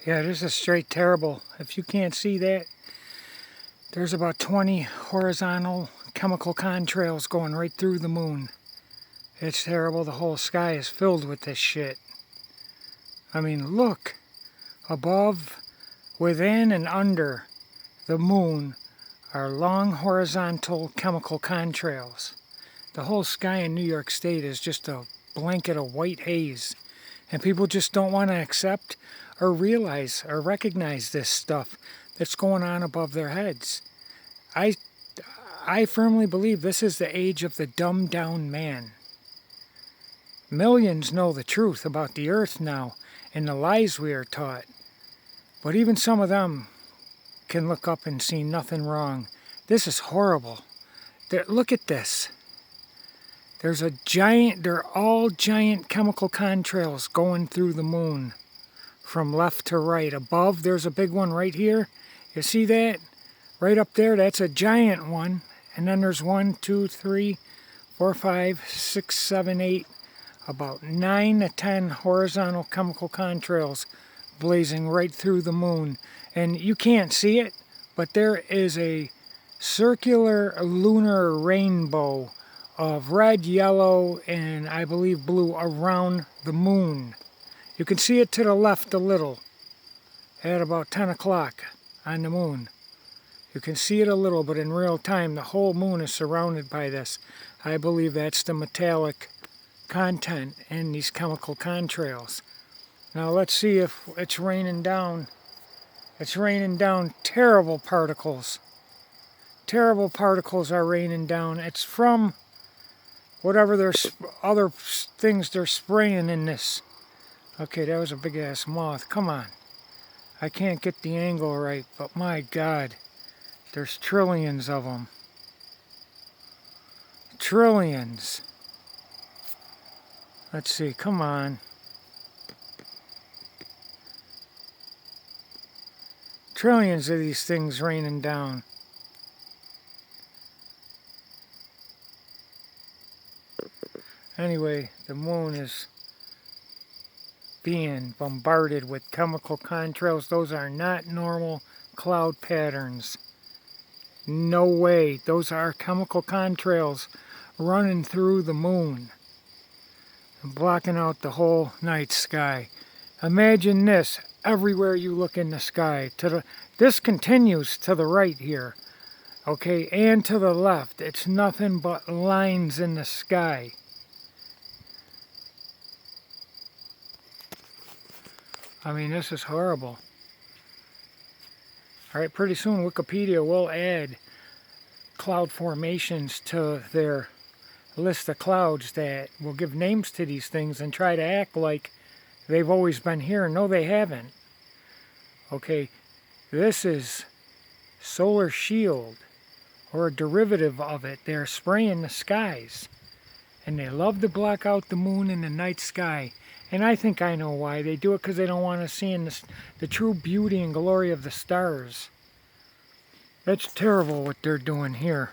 Yeah, this is straight terrible. If you can't see that, there's about 20 horizontal chemical contrails going right through the moon. It's terrible. The whole sky is filled with this shit. I mean, look. Above, within, and under the moon are long horizontal chemical contrails. The whole sky in New York State is just a blanket of white haze. And people just don't want to accept or realize or recognize this stuff that's going on above their heads. I firmly believe this is the age of the dumbed down man. Millions know the truth about the earth now and the lies we are taught. But even some of them can look up and see nothing wrong. This is horrible. Look at this. They're all giant chemical contrails going through the moon from left to right. Above, there's a big one right here. You see that? Right up there, that's a giant one. And then there's 1, 2, 3, 4, 5, 6, 7, 8, about 9 to 10 horizontal chemical contrails blazing right through the moon. And you can't see it, but there is a circular lunar rainbow of red, yellow, and I believe blue around the moon. You can see it to the left a little at about 10 o'clock on the moon. You can see it a little, but in real time the whole moon is surrounded by this. I believe that's the metallic content in these chemical contrails. Now let's see if it's raining down. It's raining down terrible particles. Terrible particles are raining down. It's from whatever there's other things they're spraying in this. Okay, that was a big ass moth. Come on. I can't get the angle right, but my God, there's trillions of them. Trillions. Let's see, come on. Trillions of these things raining down. Anyway, the moon is being bombarded with chemical contrails. Those are not normal cloud patterns. No way. Those are chemical contrails running through the moon and blocking out the whole night sky. Imagine this everywhere you look in the sky. This continues to the right here, okay, and to the left. It's nothing but lines in the sky. I mean, this is horrible. Alright, pretty soon Wikipedia will add cloud formations to their list of clouds that will give names to these things and try to act like they've always been here. No, they haven't. Okay, this is solar shield, or a derivative of it. They're spraying the skies. And they love to block out the moon in the night sky. And I think I know why. They do it because they don't want us seeing the true beauty and glory of the stars. That's terrible what they're doing here.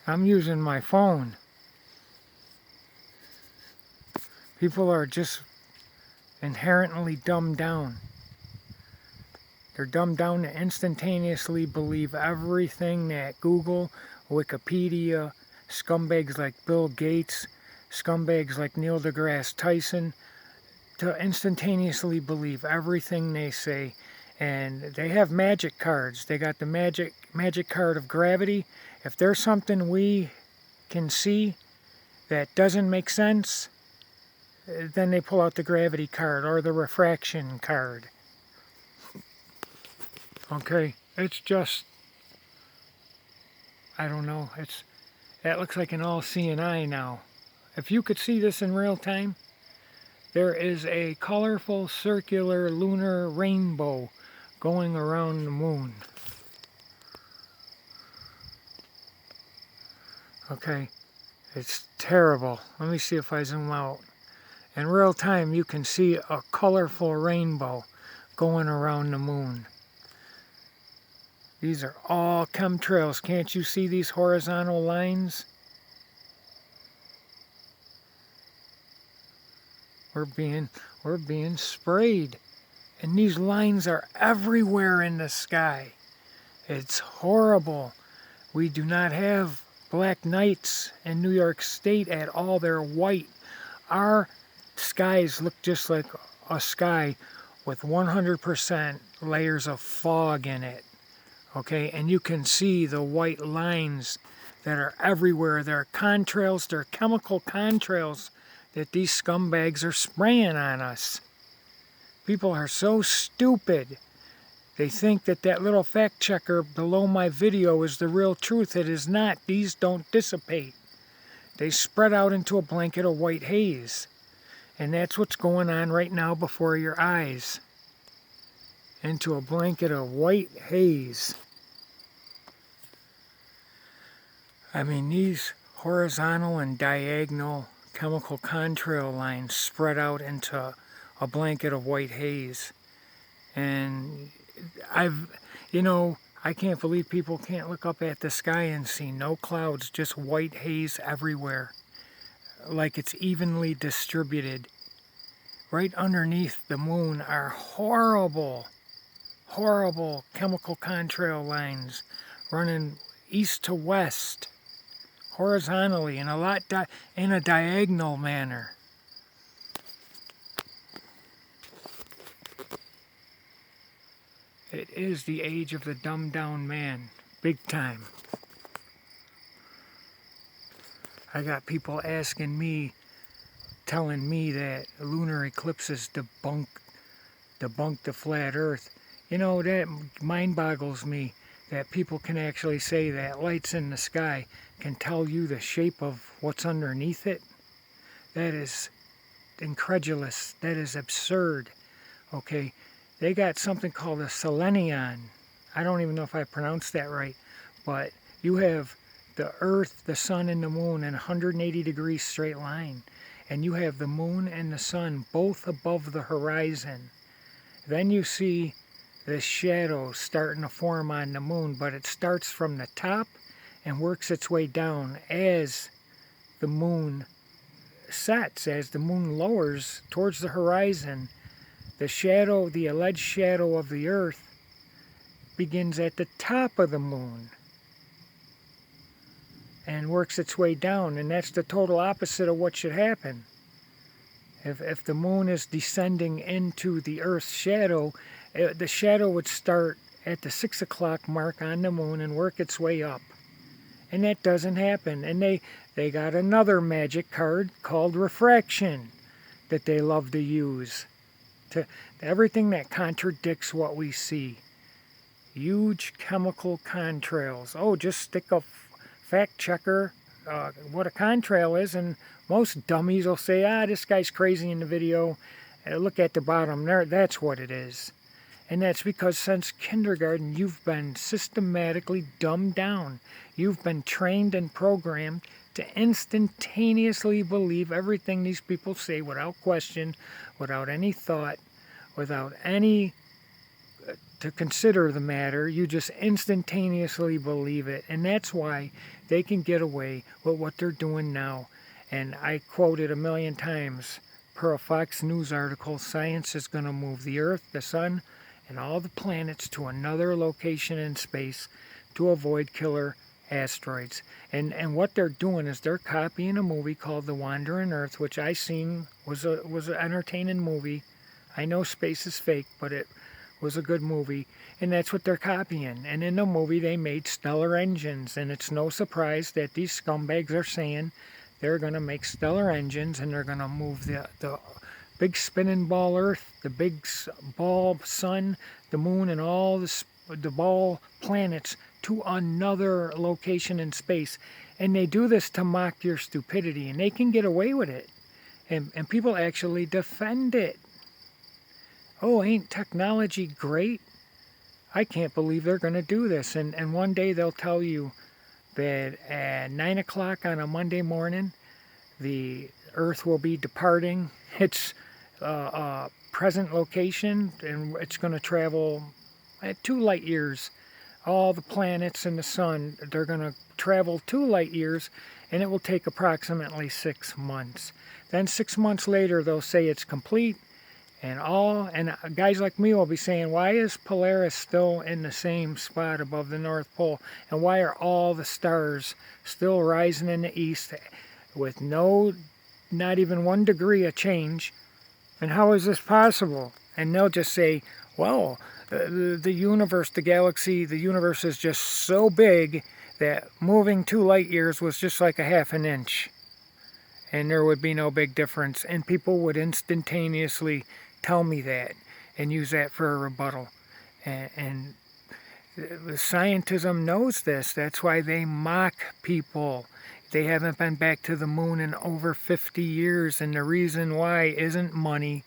I'm using my phone. People are just inherently dumbed down. They're dumbed down to instantaneously believe everything that Google, Wikipedia, scumbags like Bill Gates, scumbags like Neil deGrasse Tyson, to instantaneously believe everything they say. And they have magic cards. They got the magic card of gravity. If there's something we can see that doesn't make sense, then they pull out the gravity card or the refraction card. Okay, it's just, I don't know, that looks like an all-seeing eye now. If you could see this in real time, there is a colorful circular lunar rainbow going around the moon. Okay, it's terrible. Let me see if I zoom out. In real time, you can see a colorful rainbow going around the moon. These are all chemtrails. Can't you see these horizontal lines? We're being sprayed. And these lines are everywhere in the sky. It's horrible. We do not have black nights in New York State at all. They're white. Our skies look just like a sky with 100% layers of fog in it. Okay, and you can see the white lines that are everywhere. They're contrails, they're chemical contrails that these scumbags are spraying on us. People are so stupid. They think that that little fact checker below my video is the real truth. It is not. These don't dissipate. They spread out into a blanket of white haze. And that's what's going on right now before your eyes. Into a blanket of white haze. I mean, these horizontal and diagonal chemical contrail lines spread out into a blanket of white haze. And I can't believe people can't look up at the sky and see no clouds, just white haze everywhere. Like it's evenly distributed. Right underneath the moon are horrible, horrible chemical contrail lines running east to west, horizontally, and in a diagonal manner. It is the age of the dumbed down man, big time. I got people asking me, telling me that lunar eclipses debunk the flat earth. You know, that mind boggles me that people can actually say that lights in the sky can tell you the shape of what's underneath it. That is incredulous. That is absurd. Okay, they got something called a selenion. I don't even know if I pronounced that right, but you have the earth, the sun, and the moon in a 180-degree straight line. And you have the moon and the sun both above the horizon. Then you see the shadow starting to form on the moon, but it starts from the top and works its way down as the moon sets, as the moon lowers towards the horizon. The shadow, the alleged shadow of the earth, begins at the top of the moon and works its way down, and that's the total opposite of what should happen. If the moon is descending into the earth's shadow, the shadow would start at the 6 o'clock mark on the moon and work its way up. And that doesn't happen. And they got another magic card called refraction that they love to use. To everything that contradicts what we see. Huge chemical contrails. Oh, just stick a fact checker what a contrail is, and most dummies will say, this guy's crazy in the video. Look at the bottom there, that's what it is. And that's because since kindergarten you've been systematically dumbed down. You've been trained and programmed to instantaneously believe everything these people say without question, without any thought, without any to consider the matter. You just instantaneously believe it, and that's why they can get away with what they're doing now. And I quoted a million times per a Fox News article, science is going to move the Earth, the Sun, and all the planets to another location in space to avoid killer asteroids. And what they're doing is they're copying a movie called The Wandering Earth, which I seen was an entertaining movie. I know space is fake, but it was a good movie, and that's what they're copying. And in the movie they made stellar engines, and it's no surprise that these scumbags are saying they're going to make stellar engines, and they're going to move the big spinning ball Earth, the big ball sun, the moon, and all the ball planets to another location in space. And they do this to mock your stupidity, and they can get away with it. And people actually defend it. Oh, ain't technology great? I can't believe they're going to do this. And one day they'll tell you that at 9 o'clock on a Monday morning, the Earth will be departing its present location, and it's going to travel at 2 light years all the planets in the sun, they're going to travel 2 light years, and it will take approximately 6 months. Then 6 months later, they'll say it's complete, and guys like me will be saying, why is Polaris still in the same spot above the North Pole? And why are all the stars still rising in the east with not even 1 degree of change? And how is this possible? And they'll just say, well, the universe, the galaxy, the universe is just so big that moving 2 light years was just like a half an inch. And there would be no big difference. And people would instantaneously tell me that and use that for a rebuttal. And the scientism knows this. That's why they mock people. They haven't been back to the moon in over 50 years. And the reason why isn't money,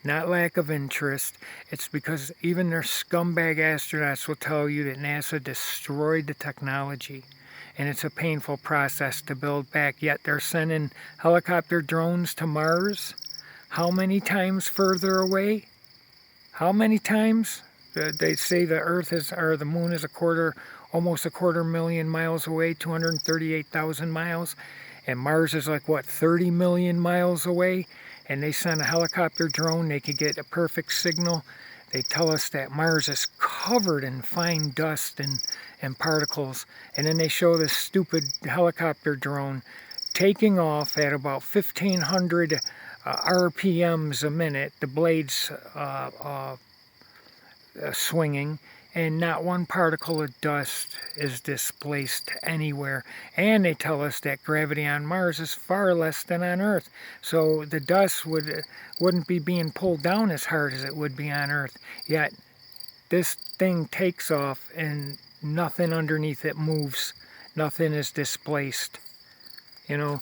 not lack of interest. It's because even their scumbag astronauts will tell you that NASA destroyed the technology. And it's a painful process to build back. Yet they're sending helicopter drones to Mars. How many times further away? How many times? They say the Earth or the moon is almost a quarter million miles away, 238,000 miles. And Mars is like, what, 30 million miles away? And they send a helicopter drone, they could get a perfect signal. They tell us that Mars is covered in fine dust and particles. And then they show this stupid helicopter drone taking off at about 1,500 RPMs a minute, the blades swinging, and not 1 particle of dust is displaced anywhere. And they tell us that gravity on Mars is far less than on Earth. So the dust wouldn't be being pulled down as hard as it would be on Earth. Yet this thing takes off and nothing underneath it moves. Nothing is displaced. You know,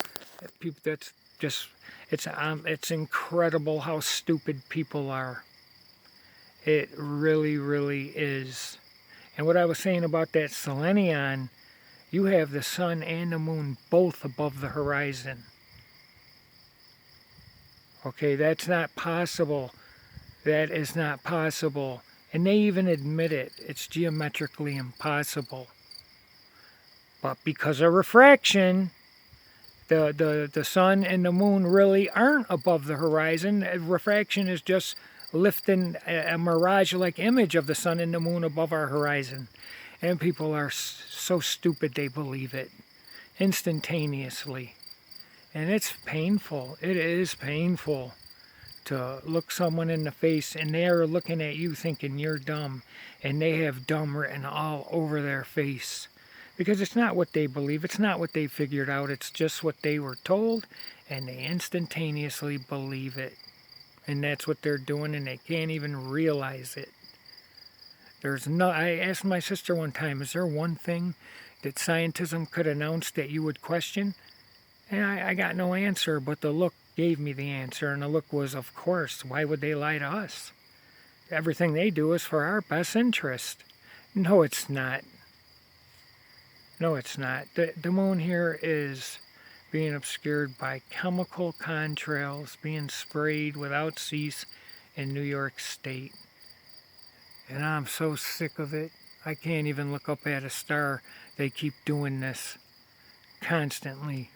that's just, it's incredible how stupid people are. It really, really is. And what I was saying about that selenion, you have the sun and the moon both above the horizon. Okay, that's not possible. That is not possible. And they even admit it. It's geometrically impossible. But because of refraction, the sun and the moon really aren't above the horizon. Refraction is just lifting a mirage-like image of the sun and the moon above our horizon. And people are so stupid they believe it instantaneously. And it's painful. It is painful to look someone in the face and they are looking at you thinking you're dumb. And they have dumb written all over their face. Because it's not what they believe. It's not what they figured out. It's just what they were told. And they instantaneously believe it. And that's what they're doing, and they can't even realize it. I asked my sister one time, is there one thing that scientism could announce that you would question? And I got no answer, but the look gave me the answer, and the look was, of course, why would they lie to us? Everything they do is for our best interest. No, it's not. No, it's not. The moon here is being obscured by chemical contrails being sprayed without cease in New York State. And I'm so sick of it. I can't even look up at a star. They keep doing this constantly.